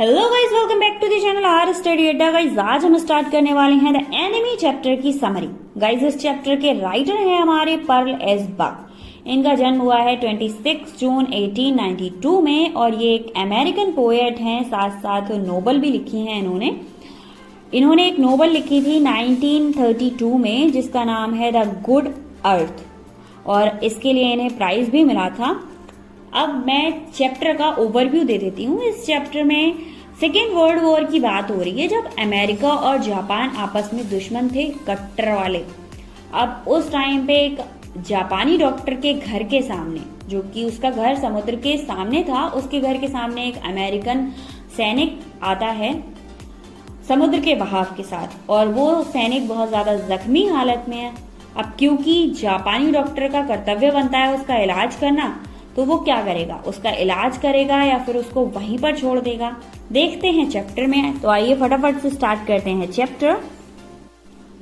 Hello guys, welcome back to the channel our study Adda. Guys आज हम start करने वाले हैं द एनिमी चैप्टर की समरी। गाइस इस चैप्टर के राइटर हैं हमारे पर्ल एस बक। इनका जन्म हुआ है 26 जून 1892 में और ये एक अमेरिकन पोएट हैं, साथ साथ नोबल भी लिखी हैं इन्होंने एक नोबल लिखी थी 1932 में जिसका नाम है द गुड अर्थ और इसके लिए इन्हें प्राइज भी मिला था। अब मैं चैप्टर का ओवरव्यू दे देती हूँ। इस चैप्टर में सेकेंड वर्ल्ड वॉर की बात हो रही है जब अमेरिका और जापान आपस में दुश्मन थे, कट्टर वाले। अब उस टाइम पे एक जापानी डॉक्टर के घर के सामने, जो कि उसका घर समुद्र के सामने था, उसके घर के सामने एक अमेरिकन सैनिक आता है समुद्र के बहाव के साथ और वो सैनिक बहुत ज्यादा जख्मी हालत में है। अब क्योंकि जापानी डॉक्टर का कर्तव्य बनता है उसका इलाज करना, तो वो क्या करेगा, उसका इलाज करेगा या फिर उसको वहीं पर छोड़ देगा, देखते हैं चैप्टर में। तो आइए फटाफट से स्टार्ट करते हैं चैप्टर।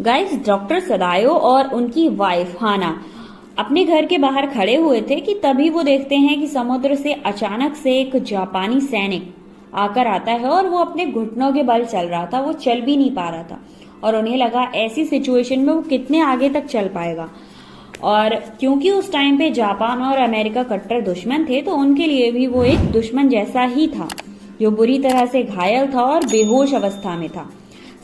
गाइस डॉक्टर सदायो और उनकी वाइफ हाना अपने घर के बाहर खड़े हुए थे कि तभी वो देखते हैं कि समुद्र से अचानक से एक जापानी सैनिक आकर आता है और वो अपने घुटनों के बल चल रहा था, वो चल भी नहीं पा रहा था और उन्हें लगा ऐसी सिचुएशन में वो कितने आगे तक चल पाएगा। और क्योंकि उस टाइम पे जापान और अमेरिका कट्टर दुश्मन थे तो उनके लिए भी वो एक दुश्मन जैसा ही था जो बुरी तरह से घायल था और बेहोश अवस्था में था।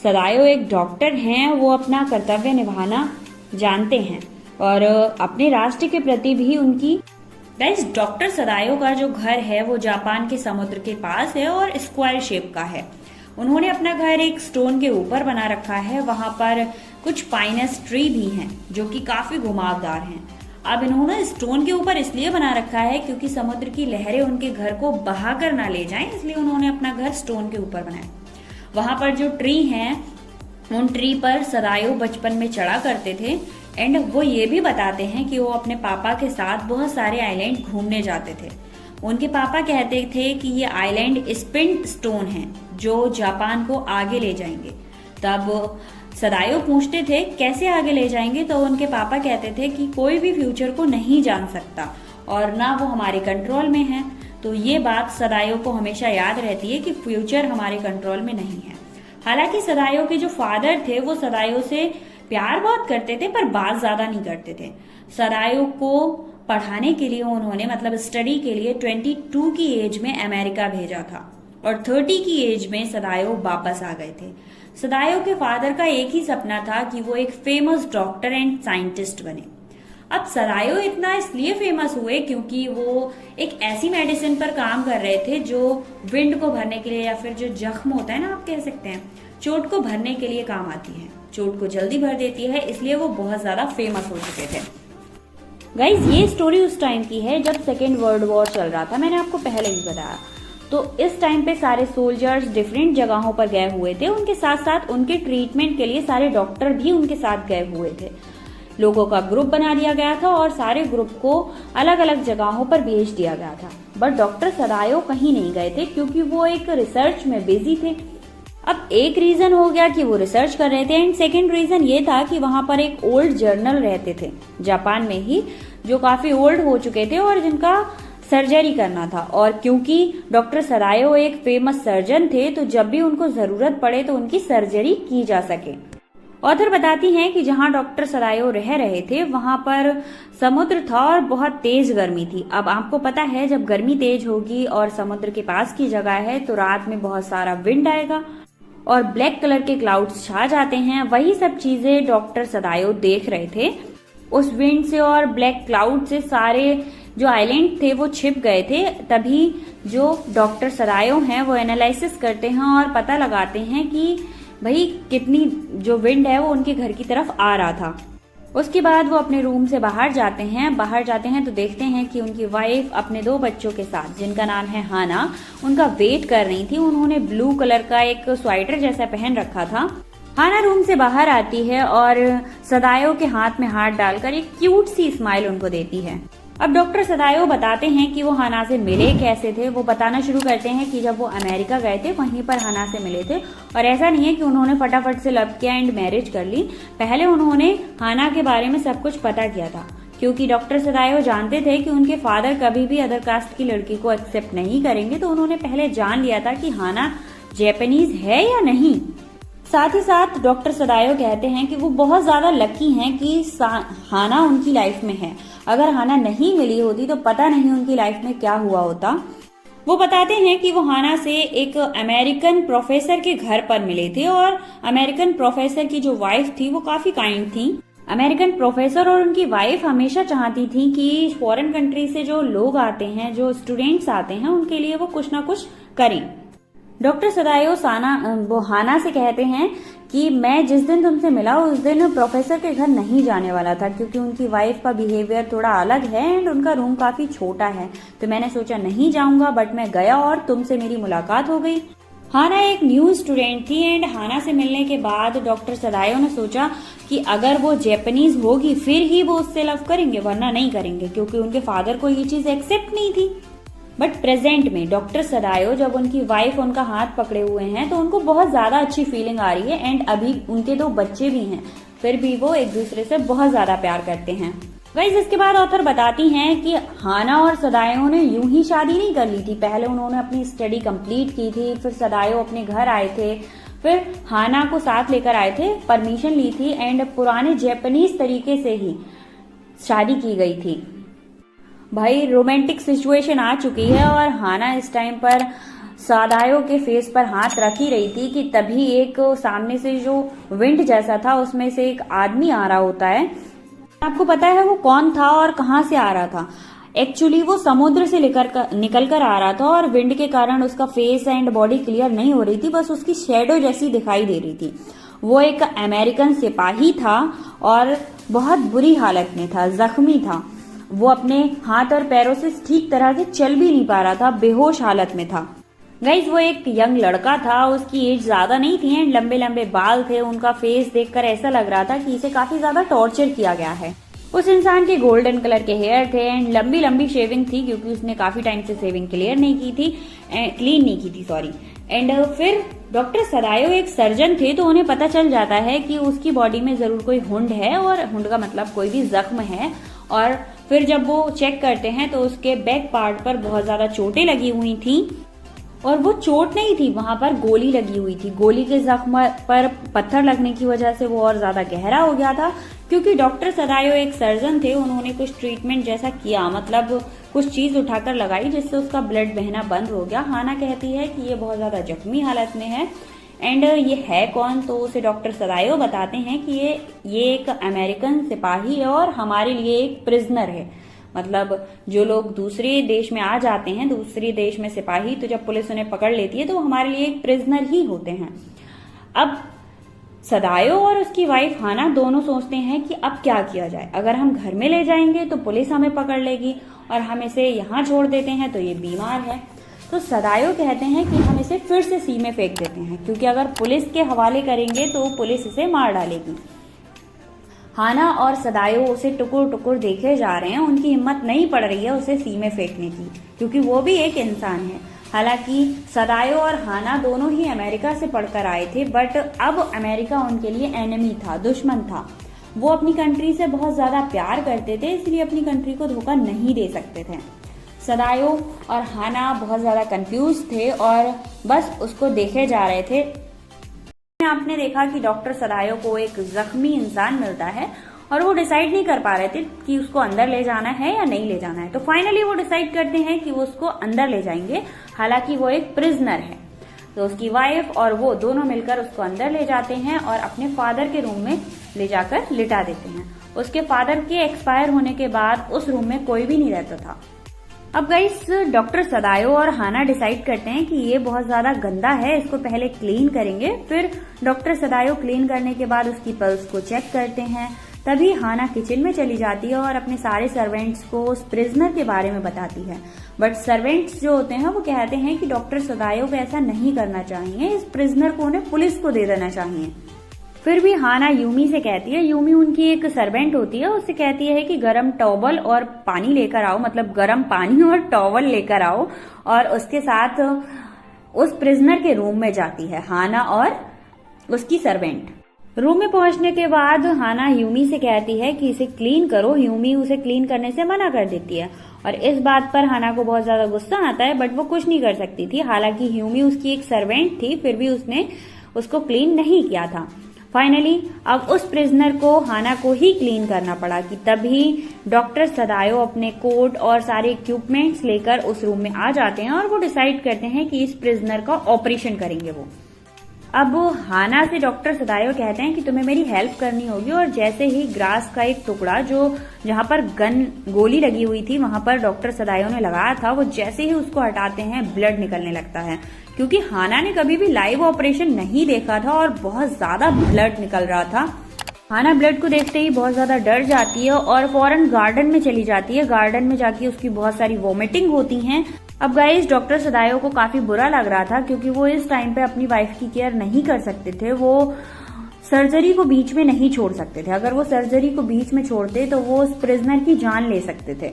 सदायो एक डॉक्टर हैं, वो अपना कर्तव्य निभाना जानते हैं और अपने राष्ट्र के प्रति भी उनकी। गाइस डॉक्टर सदायो का जो घर है वो जापान के समुद्र के पास है और स्क्वायर शेप का है। उन्होंने अपना घर एक स्टोन के ऊपर बना रखा है, वहां पर कुछ पाइनस ट्री भी हैं जो कि काफी घुमावदार हैं। अब इन्होंने स्टोन के ऊपर इसलिए बना रखा है क्योंकि समुद्र की लहरें उनके घर को बहाकर ना ले जाएं, इसलिए उन्होंने अपना घर स्टोन के ऊपर बनाया। वहां पर जो ट्री हैं उन ट्री पर सदायो बचपन में चढ़ा करते थे एंड वो ये भी बताते हैं कि वो अपने पापा के साथ बहुत सारे आइलैंड घूमने जाते थे। उनके पापा कहते थे कि ये आइलैंड स्पिन स्टोन हैं जो जापान को आगे ले जाएंगे। तब सदायो पूछते थे कैसे आगे ले जाएंगे, तो उनके पापा कहते थे कि कोई भी फ्यूचर को नहीं जान सकता और ना वो हमारे कंट्रोल में है। तो ये बात सदायो को हमेशा याद रहती है कि फ्यूचर हमारे कंट्रोल में नहीं है। हालांकि सदायो के जो फादर थे वो सदायो से प्यार बहुत करते थे पर बात ज्यादा नहीं करते थे। सदायो को पढ़ाने के लिए उन्होंने मतलब स्टडी के लिए 22 की एज में अमेरिका भेजा था और 30 की एज में सदायो वापस आ गए थे। सदायो के फादर का एक ही सपना था कि वो एक फेमस डॉक्टर एंड साइंटिस्ट बने। अब सदायो इतना इसलिए फेमस हुए क्योंकि वो एक ऐसी मेडिसिन पर काम कर रहे थे जो विंड को भरने के लिए या फिर जो जख्म होता है ना, आप कह सकते हैं, चोट को भरने के लिए काम आती है, चोट को जल्दी भर देती है, इसलिए वो बहुत ज्यादा फेमस हो चुके थे। गाइज ये स्टोरी उस टाइम की है जब सेकेंड वर्ल्ड वॉर चल रहा था, मैंने आपको पहले भी बताया। तो इस टाइम पे सारे सोल्जर्स डिफरेंट जगहों पर गए हुए थे, उनके साथ साथ उनके ट्रीटमेंट के लिए सारे डॉक्टर भी उनके साथ गए हुए थे। लोगों का ग्रुप बना दिया गया था और सारे ग्रुप को अलग अलग जगहों पर भेज दिया गया था, बट डॉक्टर सदायो कहीं नहीं गए थे क्योंकि वो एक रिसर्च में बिजी थे। अब एक रीजन हो गया कि वो रिसर्च कर रहे थे एंड सेकेंड रीजन ये था कि वहां पर एक ओल्ड जर्नल रहते थे जापान में ही जो काफी ओल्ड हो चुके थे और जिनका सर्जरी करना था। और क्योंकि डॉक्टर सदायो एक फेमस सर्जन थे तो जब भी उनको जरूरत पड़े तो उनकी सर्जरी की जा सके। ऑथर बताती हैं कि जहां डॉक्टर सदायो रह रहे थे वहां पर समुद्र था और बहुत तेज गर्मी थी। अब आपको पता है जब गर्मी तेज होगी और समुद्र के पास की जगह है तो रात में बहुत सारा विंड आएगा और ब्लैक कलर के क्लाउड्स छा जाते हैं। वही सब चीजें डॉक्टर सदायो देख रहे थे। उस विंड से और ब्लैक क्लाउड से सारे जो आइलैंड थे वो छिप गए थे। तभी जो डॉक्टर सदायो हैं वो एनालिसिस करते हैं और पता लगाते हैं कि भाई कितनी जो विंड है वो उनके घर की तरफ आ रहा था। उसके बाद वो अपने रूम से बाहर जाते हैं तो देखते हैं कि उनकी वाइफ अपने 2 बच्चों के साथ, जिनका नाम है हाना, उनका वेट कर रही थी। उन्होंने ब्लू कलर का एक स्वेटर जैसा पहन रखा था। हाना रूम से बाहर आती है और सदायो के हाथ में हाथ डालकर एक क्यूट सी स्माइल उनको देती है। अब डॉक्टर सदायो बताते हैं कि वो हाना से मिले कैसे थे। वो बताना शुरू करते हैं कि जब वो अमेरिका गए थे वहीं पर हाना से मिले थे और ऐसा नहीं है कि उन्होंने फटाफट से लव किया एंड मैरिज कर ली। पहले उन्होंने हाना के बारे में सब कुछ पता किया था क्योंकि डॉक्टर सदायो जानते थे कि उनके फादर कभी भी अदर कास्ट की लड़की को एक्सेप्ट नहीं करेंगे, तो उन्होंने पहले जान लिया था कि हाना जैपनीज है या नहीं। साथ ही साथ डॉक्टर सदायो कहते हैं कि वो बहुत ज्यादा लकी हैं कि हाना उनकी लाइफ में है। अगर हाना नहीं मिली होती तो पता नहीं उनकी लाइफ में क्या हुआ होता। वो बताते हैं कि वो हाना से एक अमेरिकन प्रोफेसर के घर पर मिले थे और अमेरिकन प्रोफेसर की जो वाइफ थी वो काफी काइंड थी। अमेरिकन प्रोफेसर और उनकी वाइफ हमेशा चाहती थी कि फॉरेन कंट्री से जो लोग आते हैं, जो स्टूडेंट्स आते हैं, उनके लिए वो कुछ ना कुछ करें। डॉक्टर सदायो वो हाना से कहते हैं कि मैं जिस दिन तुमसे मिला उस दिन प्रोफेसर के घर नहीं जाने वाला था, क्योंकि उनकी वाइफ का बिहेवियर थोड़ा अलग है एंड उनका रूम काफी छोटा है, तो मैंने सोचा नहीं जाऊंगा, बट मैं गया और तुमसे मेरी मुलाकात हो गई। हाना एक न्यू स्टूडेंट थी एंड हाना से मिलने के बाद डॉक्टर सदायो ने सोचा कि अगर वो जैपनीज होगी फिर ही वो उससे लव करेंगे, वरना नहीं करेंगे, क्योंकि उनके फादर को ये चीज एक्सेप्ट नहीं थी। बट प्रेजेंट में डॉक्टर सदायो जब उनकी वाइफ उनका हाथ पकड़े हुए हैं तो उनको बहुत ज्यादा अच्छी फीलिंग आ रही है एंड अभी उनके 2 बच्चे भी हैं, फिर भी वो एक दूसरे से बहुत ज्यादा प्यार करते हैं। गाइस, इसके बाद ऑथर बताती हैं कि हाना और सदायो ने यूं ही शादी नहीं कर ली थी। पहले उन्होंने अपनी स्टडी कंप्लीट की थी, फिर सदायो अपने घर आए थे, फिर हाना को साथ लेकर आए थे, परमिशन ली थी एंड पुराने जैपनीज तरीके से ही शादी की गई थी। भाई रोमांटिक सिचुएशन आ चुकी है और हाना इस टाइम पर सदायो के फेस पर हाथ रख ही रही थी कि तभी एक सामने से जो विंड जैसा था उसमें से एक आदमी आ रहा होता है। आपको पता है वो कौन था और कहां से आ रहा था? एक्चुअली वो समुद्र से निकल कर आ रहा था और विंड के कारण उसका फेस एंड बॉडी क्लियर नहीं हो रही थी, बस उसकी शेडो जैसी दिखाई दे रही थी। वो एक अमेरिकन सिपाही था और बहुत बुरी हालत में था, जख्मी था। वो अपने हाथ और पैरों से ठीक तरह से चल भी नहीं पा रहा था, बेहोश हालत में था। गाइज, वो एक यंग लड़का था, उसकी एज ज्यादा नहीं थी एंड लंबे लंबे बाल थे। उनका फेस देखकर ऐसा लग रहा था कि इसे काफी ज्यादा टॉर्चर किया गया है। उस इंसान के गोल्डन कलर के हेयर थे एंड लंबी लंबी शेविंग थी, क्योंकि उसने काफी टाइम से शेविंग क्लीन नहीं की थी सॉरी। एंड फिर डॉक्टर सदायो एक सर्जन थे, तो उन्हें पता चल जाता है कि उसकी बॉडी में जरूर कोई हुंड है, और हुंड का मतलब कोई भी जख्म है। और फिर जब वो चेक करते हैं तो उसके बैक पार्ट पर बहुत ज्यादा चोटें लगी हुई थी, और वो चोट नहीं थी, वहां पर गोली लगी हुई थी। गोली के जख्म पर पत्थर लगने की वजह से वो और ज्यादा गहरा हो गया था। क्योंकि डॉक्टर सदायो एक सर्जन थे, उन्होंने कुछ ट्रीटमेंट जैसा किया, मतलब कुछ चीज उठाकर लगाई जिससे उसका ब्लड बहना बंद हो गया। हाना कहती है कि ये बहुत ज्यादा जख्मी हालत में है एंड ये है कौन, तो उसे डॉक्टर सदायो बताते हैं कि ये एक अमेरिकन सिपाही है और हमारे लिए एक प्रिजनर है। मतलब जो लोग दूसरे देश में आ जाते हैं, दूसरे देश में सिपाही, तो जब पुलिस उन्हें पकड़ लेती है तो वो हमारे लिए एक प्रिजनर ही होते हैं। अब सदायो और उसकी वाइफ हाना दोनों सोचते हैं कि अब क्या किया जाए। अगर हम घर में ले जाएंगे तो पुलिस हमें पकड़ लेगी, और हम इसे यहाँ छोड़ देते हैं तो ये बीमार है। तो सदायो कहते हैं कि हम इसे फिर से सी में फेंक देते हैं, क्योंकि अगर पुलिस के हवाले करेंगे तो पुलिस इसे मार डालेगी। हाना और सदायो उसे टुकुर टुकुर देखे जा रहे हैं, उनकी हिम्मत नहीं पड़ रही है उसे सी में फेंकने की, क्योंकि वो भी एक इंसान है। हालांकि सदायो और हाना दोनों ही अमेरिका से पढ़कर आए थे, बट अब अमेरिका उनके लिए एनिमी था, दुश्मन था। वो अपनी कंट्री से बहुत ज्यादा प्यार करते थे, इसलिए अपनी कंट्री को धोखा नहीं दे सकते थे। सदायो और हाना बहुत ज्यादा कंफ्यूज थे और बस उसको देखे जा रहे थे। आपने देखा कि डॉक्टर सदायो को एक जख्मी इंसान मिलता है और वो डिसाइड नहीं कर पा रहे थे कि उसको अंदर ले जाना है या नहीं ले जाना है। तो फाइनली वो डिसाइड करते हैं कि वो उसको अंदर ले जाएंगे, हालांकि वो एक प्रिजनर है। तो उसकी वाइफ और वो दोनों मिलकर उसको अंदर ले जाते हैं और अपने फादर के रूम में ले जाकर लिटा देते हैं। उसके फादर के एक्सपायर होने के बाद उस रूम में कोई भी नहीं रहता था। अब गाइस, डॉक्टर सदायो और हाना डिसाइड करते हैं कि ये बहुत ज्यादा गंदा है, इसको पहले क्लीन करेंगे। फिर डॉक्टर सदायो क्लीन करने के बाद उसकी पल्स को चेक करते हैं। तभी हाना किचन में चली जाती है और अपने सारे सर्वेंट्स को उस प्रिजनर के बारे में बताती है। बट सर्वेंट्स जो होते हैं वो कहते हैं कि डॉक्टर सदायो को ऐसा नहीं करना चाहिए, इस प्रिजनर को उन्हें पुलिस को दे देना चाहिए। फिर भी हाना यूमी से कहती है, यूमी उनकी एक सर्वेंट होती है, उससे कहती है कि गरम टॉवल और पानी लेकर आओ, मतलब गरम पानी और टॉवल लेकर आओ, और उसके साथ उस प्रिजनर के रूम में जाती है हाना और उसकी सर्वेंट। रूम में पहुंचने के बाद हाना ह्यूमी से कहती है कि इसे क्लीन करो। ह्यूमी उसे क्लीन करने से मना कर देती है और इस बात पर हाना को बहुत ज्यादा गुस्सा आता है, बट वो कुछ नहीं कर सकती थी। हालांकि ह्यूमी उसकी एक सर्वेंट थी, फिर भी उसने उसको क्लीन नहीं किया था। फाइनली अब उस प्रिजनर को हाना को ही क्लीन करना पड़ा कि तभी डॉक्टर सदायो अपने कोट और सारे इक्विपमेंट्स लेकर उस रूम में आ जाते हैं और वो डिसाइड करते हैं कि इस प्रिजनर का ऑपरेशन करेंगे वो। अब हाना से डॉक्टर सदायो कहते हैं कि तुम्हें मेरी हेल्प करनी होगी, और जैसे ही ग्रास का एक टुकड़ा जो जहां पर गोली लगी हुई थी वहां पर डॉक्टर सदायो ने लगाया था, वो जैसे ही उसको हटाते हैं ब्लड निकलने लगता है, क्योंकि हाना ने कभी भी लाइव ऑपरेशन नहीं देखा था और बहुत ज्यादा ब्लड निकल रहा था। हाना ब्लड को देखते ही बहुत ज्यादा डर जाती है और फौरन गार्डन में चली जाती है। गार्डन में जाके उसकी बहुत सारी वॉमिटिंग होती हैं। अब गाइस डॉक्टर सदायो को काफी बुरा लग रहा था, क्योंकि वो इस टाइम पे अपनी वाइफ की केयर नहीं कर सकते थे। वो सर्जरी को बीच में नहीं छोड़ सकते थे। अगर वो सर्जरी को बीच में छोड़ते तो वो उस प्रिजनर की जान ले सकते थे।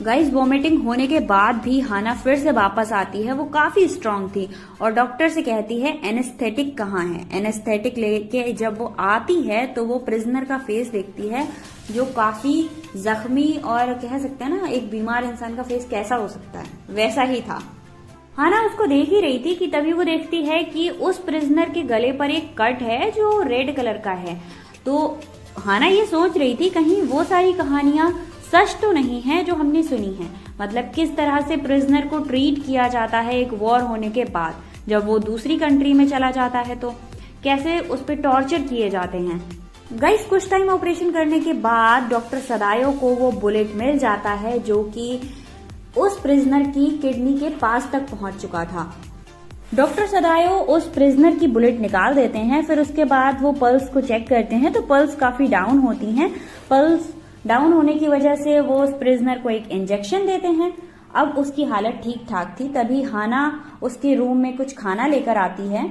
गाइस वॉमिटिंग होने के बाद भी हाना फिर से वापस आती है। वो काफी स्ट्रांग थी और डॉक्टर से कहती है एनेस्थेटिक कहाँ है। एनेस्थेटिक लेके जब वो आती है तो वो प्रिजनर का फेस देखती है, जो काफी जख्मी और कह सकते हैं ना एक बीमार इंसान का फेस कैसा हो सकता है, वैसा ही था। हाना उसको देख ही रही थी कि तभी वो देखती है कि उस प्रिजनर के गले पर एक कट है जो रेड कलर का है। तो हाना ये सोच रही थी कहीं वो सारी कहानियां सच तो नहीं है जो हमने सुनी है। मतलब किस तरह से प्रिजनर को ट्रीट किया जाता है एक वॉर होने के बाद, जब वो दूसरी कंट्री में चला जाता है तो कैसे उस पर टॉर्चर किए जाते हैं। गाइस कुछ टाइम ऑपरेशन करने के बाद डॉक्टर सदायो को वो बुलेट मिल जाता है, जो कि उस प्रिजनर की किडनी के पास तक पहुंच चुका था। डॉक्टर सदायो उस प्रिजनर की बुलेट निकाल देते हैं। फिर उसके बाद वो पल्स को चेक करते हैं तो पल्स काफी डाउन होती हैं। पल्स डाउन होने की वजह से वो उस प्रिजनर को एक इंजेक्शन देते हैं। अब उसकी हालत ठीक ठाक थी। तभी हाना उसके रूम में कुछ खाना लेकर आती है,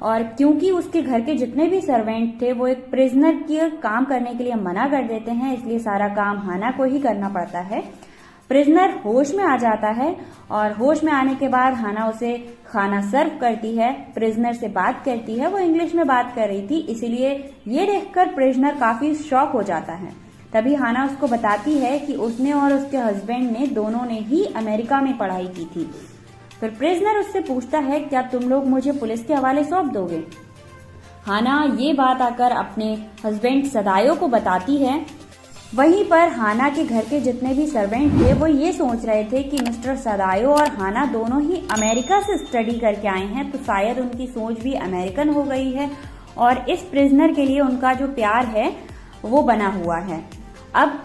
और क्योंकि उसके घर के जितने भी सर्वेंट थे वो एक प्रिजनर के काम करने के लिए मना कर देते हैं, इसलिए सारा काम हाना को ही करना पड़ता है। प्रिजनर होश में आ जाता है और होश में आने के बाद हाना उसे खाना सर्व करती है, प्रिजनर से बात करती है। वो इंग्लिश में बात कर रही थी, इसीलिए ये देखकर प्रिजनर काफी शॉक हो जाता है। तभी हाना उसको बताती है कि उसने और उसके हस्बैंड ने दोनों ने ही अमेरिका में पढ़ाई की थी। फिर प्रिजनर उससे पूछता है क्या तुम लोग मुझे पुलिस के हवाले सौंप दोगे। हाना ये बात आकर अपने हस्बैंड सदायो को बताती है। वहीं पर हाना के घर के जितने भी सर्वेंट थे वो ये सोच रहे थे कि मिस्टर सदायो और हाना दोनों ही अमेरिका से स्टडी करके आए हैं, तो शायद उनकी सोच भी अमेरिकन हो गई है और इस प्रिजनर के लिए उनका जो प्यार है वो बना हुआ है। अब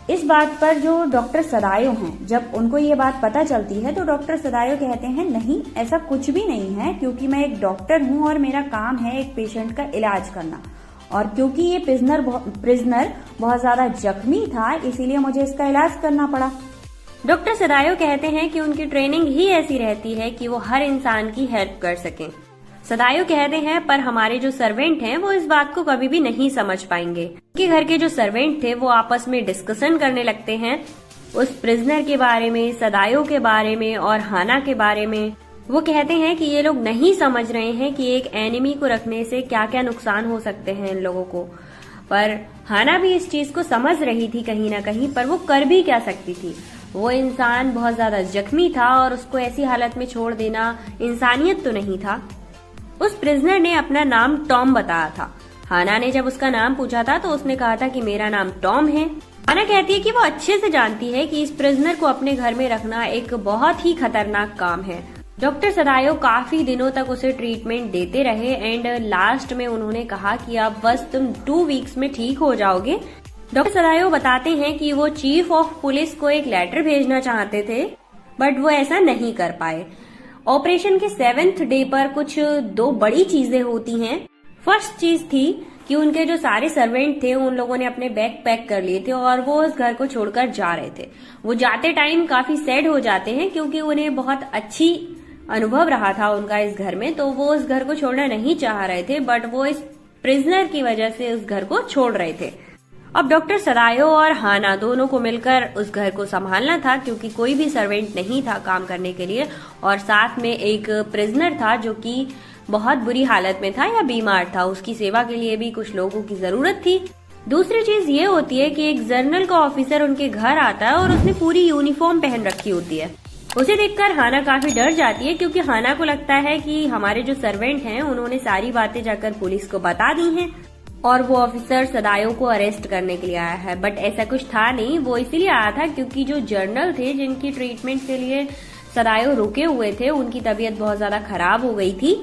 इस बात पर जो डॉक्टर सदायो हैं, जब उनको ये बात पता चलती है तो डॉक्टर सदायो कहते हैं नहीं ऐसा कुछ भी नहीं है, क्योंकि मैं एक डॉक्टर हूं और मेरा काम है एक पेशेंट का इलाज करना, और क्योंकि ये प्रिजनर बहुत ज्यादा जख्मी था इसीलिए मुझे इसका इलाज करना पड़ा। डॉक्टर सदायो कहते हैं कि उनकी ट्रेनिंग ही ऐसी रहती है कि वो हर इंसान की हेल्प कर सकें। सदायो कहते हैं पर हमारे जो सर्वेंट हैं वो इस बात को कभी भी नहीं समझ पाएंगे। उनके घर के जो सर्वेंट थे वो आपस में डिस्कशन करने लगते हैं उस प्रिजनर के बारे में, सदायो के बारे में और हाना के बारे में। वो कहते हैं कि ये लोग नहीं समझ रहे हैं कि एक एनिमी को रखने से क्या क्या नुकसान हो सकते हैं इन लोगों को। पर हाना भी इस चीज को समझ रही थी कहीं ना कहीं, पर वो कर भी क्या सकती थी। वो इंसान बहुत ज्यादा जख्मी था और उसको ऐसी हालत में छोड़ देना इंसानियत तो नहीं था। उस प्रिजनर ने अपना नाम टॉम बताया था। हाना ने जब उसका नाम पूछा था तो उसने कहा था कि मेरा नाम टॉम है। हाना कहती है कि वो अच्छे से जानती है कि इस प्रिजनर को अपने घर में रखना एक बहुत ही खतरनाक काम है। डॉक्टर सदायो काफी दिनों तक उसे ट्रीटमेंट देते रहे एंड लास्ट में उन्होंने कहा कि अब बस तुम 2 वीक्स में ठीक हो जाओगे। डॉक्टर सदायो बताते हैं कि वो चीफ ऑफ पुलिस को एक लेटर भेजना चाहते थे, बट वो ऐसा नहीं कर पाए। ऑपरेशन के 7th डे पर कुछ 2 बड़ी चीजें होती हैं। फर्स्ट चीज थी कि उनके जो सारे सर्वेंट थे उन लोगों ने अपने बैग पैक कर लिए थे और वो उस घर को छोड़कर जा रहे थे। वो जाते टाइम काफी सैड हो जाते हैं क्योंकि उन्हें बहुत अच्छी अनुभव रहा था उनका इस घर में, तो वो उस घर को छोड़ना नहीं चाह रहे थे, बट वो इस प्रिजनर की वजह से उस घर को छोड़ रहे थे। अब डॉक्टर सदायो और हाना दोनों को मिलकर उस घर को संभालना था क्योंकि कोई भी सर्वेंट नहीं था काम करने के लिए, और साथ में एक प्रिजनर था जो कि बहुत बुरी हालत में था या बीमार था, उसकी सेवा के लिए भी कुछ लोगों की जरूरत थी। दूसरी चीज ये होती है कि एक जर्नल का ऑफिसर उनके घर आता है और उसने पूरी यूनिफॉर्म पहन रखी होती है। उसे देखकर हाना काफी डर जाती है, क्योंकि हाना को लगता है कि हमारे जो सर्वेंट हैं उन्होंने सारी बातें जाकर पुलिस को बता दी हैं और वो ऑफिसर सदायो को अरेस्ट करने के लिए आया है। बट ऐसा कुछ था नहीं, वो इसीलिए आया था क्योंकि जो जर्नल थे जिनकी ट्रीटमेंट के लिए सदायो रुके हुए थे उनकी तबीयत बहुत ज्यादा खराब हो गई थी।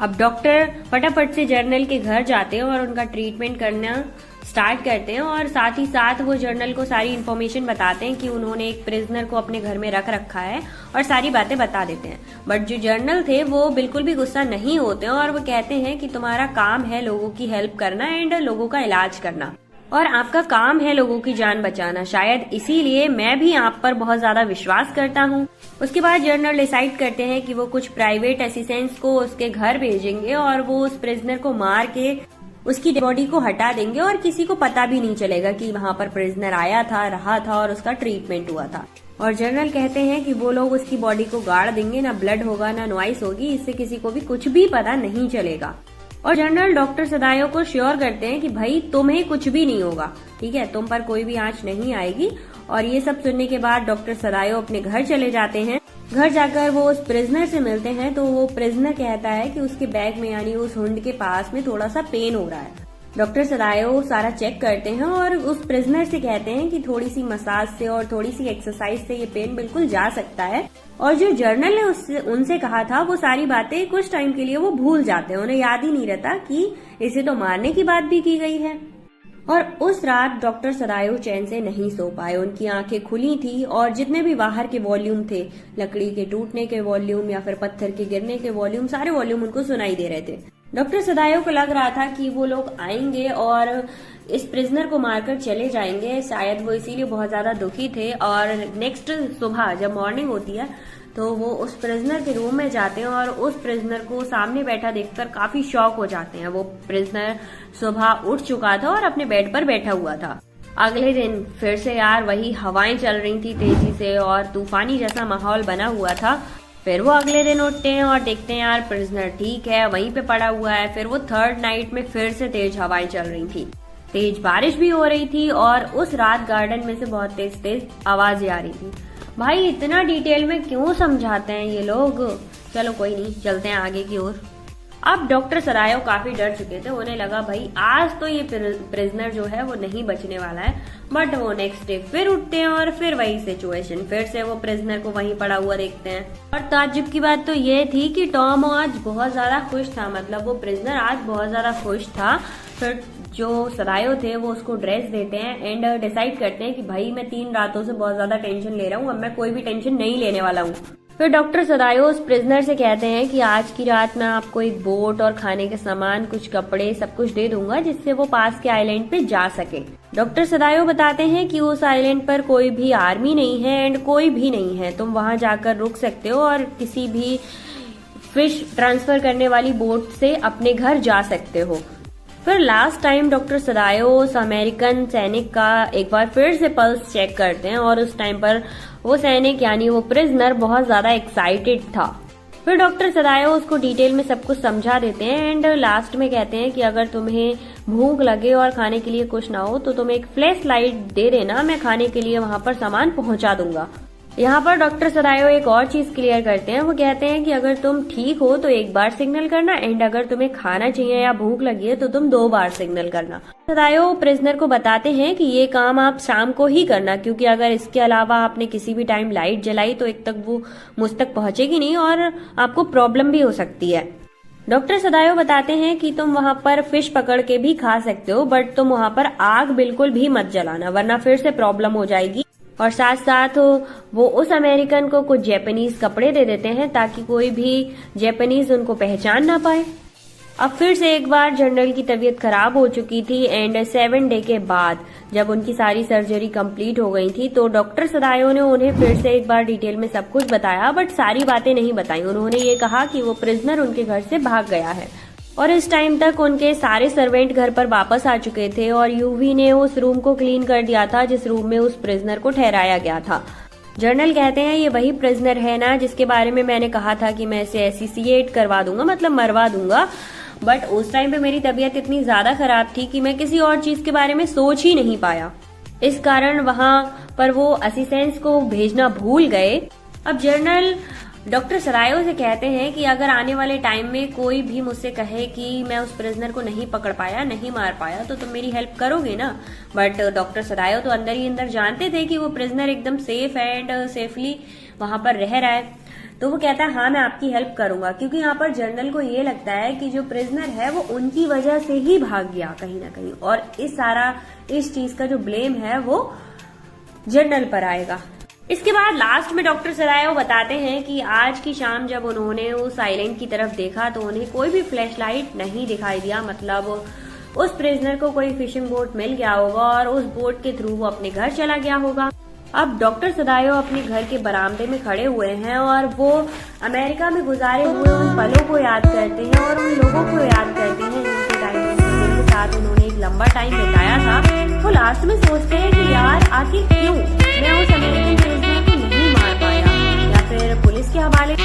अब डॉक्टर फटाफट से जर्नल के घर जाते हैं और उनका ट्रीटमेंट करना स्टार्ट करते हैं और साथ ही साथ वो जर्नल को सारी इन्फॉर्मेशन बताते हैं कि उन्होंने एक प्रिजनर को अपने घर में रख रखा है और सारी बातें बता देते हैं। बट जो जर्नल थे वो बिल्कुल भी गुस्सा नहीं होते हैं और वो कहते हैं कि तुम्हारा काम है लोगों की हेल्प करना एंड लोगों का इलाज करना और आपका काम है लोगों की जान बचाना, शायद इसीलिए मैं भी आप पर बहुत ज्यादा विश्वास करता हूँ। उसके बाद जर्नल डिसाइड करते हैं कि वो कुछ प्राइवेट असिस्टेंट्स को उसके घर भेजेंगे और वो उस प्रिजनर को मार के उसकी बॉडी को हटा देंगे और किसी को पता भी नहीं चलेगा कि वहाँ पर प्रिजनर आया था, रहा था और उसका ट्रीटमेंट हुआ था। और जर्नल कहते हैं कि वो लोग उसकी बॉडी को गाड़ देंगे, ना ब्लड होगा ना नॉइस होगी, इससे किसी को भी कुछ भी पता नहीं चलेगा। और जनरल डॉक्टर सदायो को श्योर करते हैं कि भाई तुम्हें कुछ भी नहीं होगा, ठीक है, तुम पर कोई भी आंच नहीं आएगी। और ये सब सुनने के बाद डॉक्टर सदायो अपने घर चले जाते हैं। घर जाकर वो उस प्रिजनर से मिलते हैं तो वो प्रिजनर कहता है कि उसके बैग में यानी उस हुंड के पास में थोड़ा सा पेन हो रहा है। डॉक्टर सदायो सारा चेक करते हैं और उस प्रिजनर से कहते हैं कि थोड़ी सी मसाज से और थोड़ी सी एक्सरसाइज से ये पेन बिल्कुल जा सकता है। और जो जर्नल ने उनसे कहा था वो सारी बातें कुछ टाइम के लिए वो भूल जाते हैं, उन्हें याद ही नहीं रहता कि इसे तो मारने की बात भी की गई है। और उस रात डॉक्टर सदायो चैन से नहीं सो पाए, उनकी आंखें खुली थी और जितने भी बाहर के वॉल्यूम थे, लकड़ी के टूटने के वॉल्यूम या फिर पत्थर के गिरने के वॉल्यूम, सारे वॉल्यूम उनको सुनाई दे रहे थे। डॉक्टर सदायो को लग रहा था कि वो लोग आएंगे और इस प्रिजनर को मारकर चले जाएंगे, शायद वो इसीलिए बहुत ज्यादा दुखी थे। और नेक्स्ट सुबह जब मॉर्निंग होती है तो वो उस प्रिजनर के रूम में जाते हैं और उस प्रिजनर को सामने बैठा देखकर काफी शॉक हो जाते हैं। वो प्रिजनर सुबह उठ चुका था और अपने बेड पर बैठा हुआ था। अगले दिन फिर से यार वही हवाएं चल रही थी तेजी से और तूफानी जैसा माहौल बना हुआ था। फिर वो अगले दिन उठते हैं और देखते हैं यार प्रिजनर ठीक है, वहीं पे पड़ा हुआ है। फिर वो थर्ड नाइट में फिर से तेज हवाएं चल रही थी, तेज बारिश भी हो रही थी और उस रात गार्डन में से बहुत तेज तेज आवाजें आ रही थी। भाई इतना डिटेल में क्यों समझाते हैं ये लोग, चलो कोई नहीं, चलते हैं आगे की ओर। अब डॉक्टर सदायो काफी डर चुके थे, उन्हें लगा भाई आज तो ये प्रिजनर जो है वो नहीं बचने वाला है। बट वो नेक्स्ट डे फिर उठते हैं और फिर वही सिचुएशन, फिर से वो प्रिजनर को वहीं पड़ा हुआ देखते हैं। और ताज्जुब की बात तो ये थी कि टॉम आज बहुत ज्यादा खुश था, मतलब वो प्रिजनर आज बहुत ज्यादा खुश था। फिर जो सदायो थे वो उसको ड्रेस देते हैं एंड डिसाइड करते हैं कि भाई मैं 3 रातों से बहुत ज्यादा टेंशन ले रहा हूँ, अब मैं कोई भी टेंशन नहीं लेने वाला हूँ। फिर डॉक्टर सदायो उस प्रिजनर से कहते हैं कि आज की रात मैं आपको एक बोट और खाने के सामान, कुछ कपड़े, सब कुछ दे दूंगा जिससे वो पास के आइलैंड पे जा सके। डॉक्टर सदायो बताते हैं कि उस आइलैंड पर कोई भी आर्मी नहीं है एंड कोई भी नहीं है, तुम वहां जाकर रुक सकते हो और किसी भी फिश ट्रांसफर करने वाली बोट से अपने घर जा सकते हो। फिर लास्ट टाइम डॉक्टर सदायो उस अमेरिकन सैनिक का एक बार फिर से पल्स चेक करते हैं और उस टाइम पर वो सैनिक यानी वो प्रिजनर बहुत ज्यादा एक्साइटेड था। फिर डॉक्टर सदायो उसको डिटेल में सब कुछ समझा देते हैं एंड लास्ट में कहते हैं कि अगर तुम्हें भूख लगे और खाने के लिए कुछ ना हो तो तुम एक फ्लैश लाइट दे देना, मैं खाने के लिए वहां पर सामान पहुंचा दूंगा। यहाँ पर डॉक्टर सदायो एक और चीज क्लियर करते हैं, वो कहते हैं कि अगर तुम ठीक हो तो एक बार सिग्नल करना एंड अगर तुम्हें खाना चाहिए या भूख लगी है तो तुम 2 बार सिग्नल करना। सदायो प्रिजनर को बताते हैं कि ये काम आप शाम को ही करना, क्योंकि अगर इसके अलावा आपने किसी भी टाइम लाइट जलाई तो एक तक वो मुझ तक पहुंचेगी नहीं और आपको प्रॉब्लम भी हो सकती है। डॉक्टर सदायो बताते हैं कि तुम वहां पर फिश पकड़ के भी खा सकते हो, बट तुम वहां पर आग बिल्कुल भी मत जलाना वरना फिर से प्रॉब्लम हो जाएगी। और साथ साथ वो उस अमेरिकन को कुछ जापानीज कपड़े दे देते हैं ताकि कोई भी जापानीज उनको पहचान ना पाए। अब फिर से एक बार जनरल की तबीयत खराब हो चुकी थी एंड 7 डे के बाद जब उनकी सारी सर्जरी कंप्लीट हो गई थी तो डॉक्टर सदायो ने उन्हें फिर से एक बार डिटेल में सब कुछ बताया, बट सारी बातें नहीं बताई। उन्होंने ये कहा कि वो प्रिजनर उनके घर से भाग गया है और इस टाइम तक उनके सारे सर्वेंट घर पर वापस आ चुके थे और यूवी ने उस रूम को क्लीन कर दिया था जिस रूम में उस प्रिजनर को ठहराया गया था। जर्नल कहते हैं ये वही प्रिजनर है ना जिसके बारे में मैंने कहा था कि मैं इसे एसिसिएट करवा दूंगा, मतलब मरवा दूंगा। बट उस टाइम पे मेरी तबीयत इतनी ज्यादा खराब थी कि मैं किसी और चीज के बारे में सोच ही नहीं पाया। इस कारण वहां पर वो असिस्टेंट्स को भेजना भूल गए। अब जर्नल डॉक्टर सरायो से कहते हैं कि अगर आने वाले टाइम में कोई भी मुझसे कहे कि मैं उस प्रिजनर को नहीं पकड़ पाया, नहीं मार पाया, तो तुम मेरी हेल्प करोगे ना। बट डॉक्टर सरायो तो अंदर ही अंदर जानते थे कि वो प्रिजनर एकदम सेफ एंड सेफली वहां पर रह रहा है। तो वो कहता है हाँ मैं आपकी हेल्प करूंगा, क्योंकि यहाँ पर जर्नल को ये लगता है कि जो प्रिजनर है वो उनकी वजह से ही भाग गया कहीं ना कहीं, और इस चीज का जो ब्लेम है वो जर्नल पर आएगा। इसके बाद लास्ट में डॉक्टर सरायो बताते हैं कि आज की शाम जब उन्होंने उस आइलैंड की तरफ देखा तो उन्हें कोई भी फ्लैश लाइट नहीं दिखाई दिया, मतलब उस प्रिजनर को कोई फिशिंग बोट मिल गया होगा और उस बोट के थ्रू वो अपने घर चला गया होगा। अब डॉक्टर सदायो अपने घर के बरामदे में खड़े हुए हैं और वो अमेरिका में गुजारे हुए उन पलों को याद करते हैं और उन लोगों को याद करते हैं जिनके टाइम जिनके साथ उन्होंने एक लंबा टाइम बिताया था। वो लास्ट में सोचते हैं कि यार आखिर क्यों मैं उस अमेरिकन प्रिजनर को नहीं मार पाया, या फिर पुलिस के हवाले